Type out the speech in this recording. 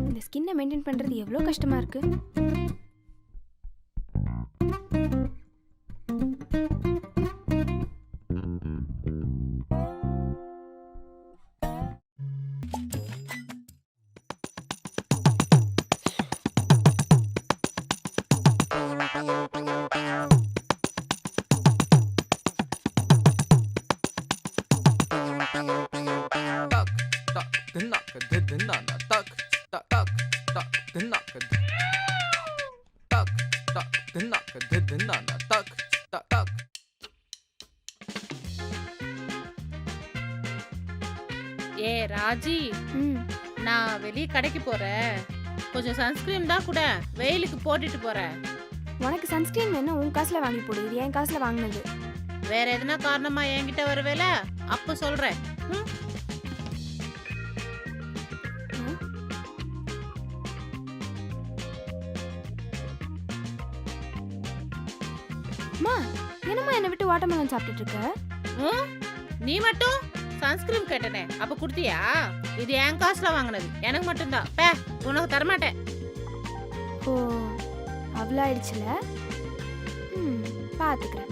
இந்த ஸ்கின்னை மெயின்டைன் பண்றது எவ்வளவு கஷ்டமா இருக்கு. ஏ ராஜி, நான் வெளியே கடைக்கு போறேன். கொஞ்சம் சன்ஸ்கிரீன் தான் கூட வெயிலுக்கு போட்டுட்டு போறேன். உனக்கு சன்ஸ்கிரீன் வேணும், உன் காசுல வாங்கி போடு. இது என் காசுல வாங்கினது. வேற எதுனா காரணமா என்கிட்ட வருவேல, அப்ப சொல்றேன். அம்மா, என்னம்மா என்னை விட்டு வாட்டர்மெலன் சாப்பிட்டுட்டு இருக்க? நீ மட்டும் சன்ஸ்கிரீன் கேட்டனே, அப்ப குடுத்தியா? இது என் காசுல வாங்கினது, எனக்கு மட்டும்தான். பே, உனக்கு தரமாட்டேன். ஓ, அவ்வளோ ஆயிடுச்சுல. பாத்துக்கிறேன்.